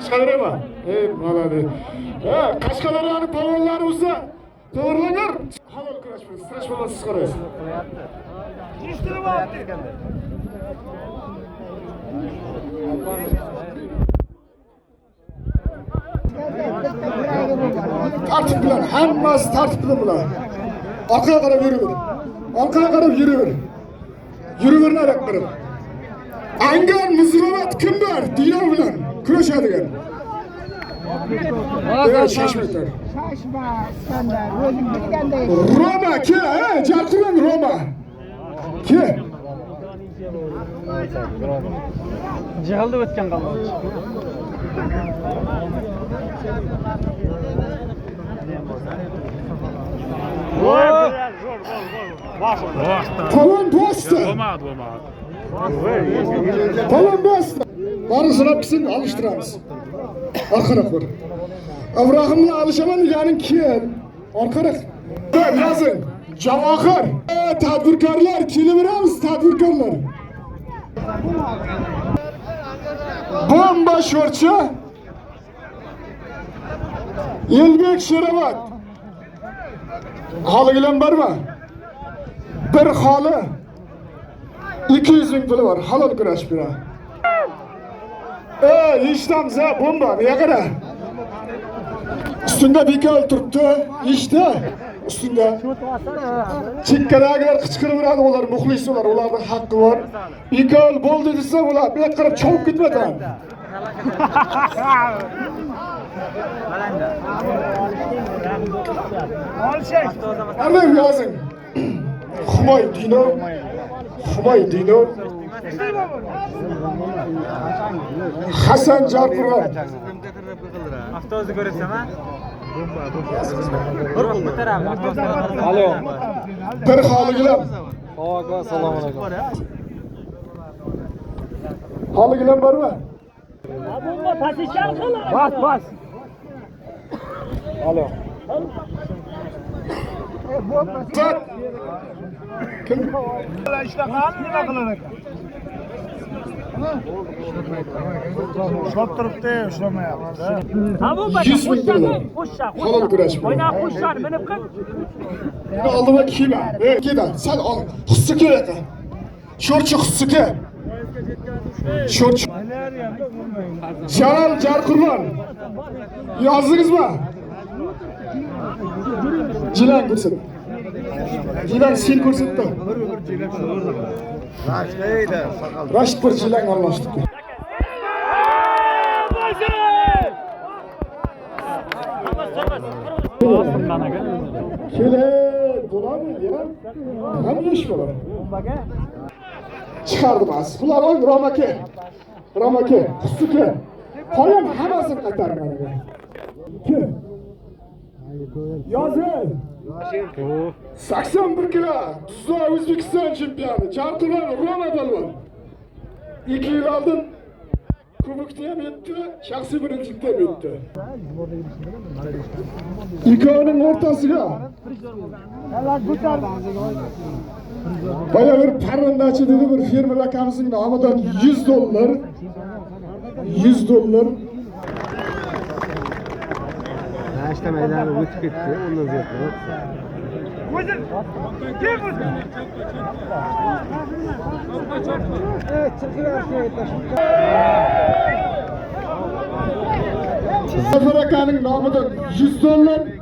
Çıkarama. Malade. Kaşkalarını balonlarımızda doğrulanır. Halal kıraşmayız. Sıraşmadan siz karayız. Tartip bilen, hammasi tartip bilen bular. Arkaya qarab yuraver. Arkaya qarab yuraver. Yuraverin araklarım. Angan Muzravat kim var? Dino bilan kurashadigan. Shoshmaylar. Shoshma, Iskandar, o'zing bilganday. Roma ke, Jarqiron Roma. Ke. Jig'ildi o'tgan qalmoq. Palon bosdi. Palon bosdi. Barisini hepsini alıştıramiz. Arkarak var. Avrahimni alışaman deganing keyin. Arkarak. Yazın. Javohir. Tadbirkorlar kelaveramiz, tadbirkorlar. Bomba sho'rchi. Elbek Sherobod. Holigilan bormi? Bir holi 200 ming puli bor. Halol kurash beradi. Eshitamiz bomba. Bu yoqda. Ustunda bekal turibdi. Eshitdi. Ustunda. Chekkadagilar qichqirib yuradi, ular muxlis ular, ularning haqqi bor. Bekal bo'ldi desa, ular bu yoqqa chovib ketmadi. Anam yazın. Humay Dino. Humay Dino. Hasan Jarqiron. Avtobusni ko'ryapsan ha? Alo. Bir holigilar. Assalomu alaykum. Holigilar bormi? Bas. Alo. Zat. Kim? Ushlab turibdi, ushlamayapti. Yuz ming puli. Halol kurash. O'ynab qushlar minib qil. Aldıma kiyme. Gida, sen al. Hıssı kerak. Sho'rchi hissiki. Sho'rchi. Jalal Jarqiron. Yozdingizmi? Jilan ko'rsin. Jilan sen ko'rsatdi. Rashid bir jilan almashdik. Kele bularmi ya? Ham ish bo'lar. Chiqardim az. Bular o'ng Romake. Romake, hissiki. Qo'yim hammasini qaytargan. Kim? Yozil. 81 kilo. Tuzla O'zbekiston chempioni. Jarqiron Roma balvon. 2 yil oldin kubokda ham yetdi, shaxsiy birinchilikda ham yetdi. Ikkovining o'rtasiga boya bir parrandachi dedi, bir fermer akamizning nomidan $100. $100. Nashta maydoni o'tib ketdi, undan ziyod. Zafer akaning nomidan $100.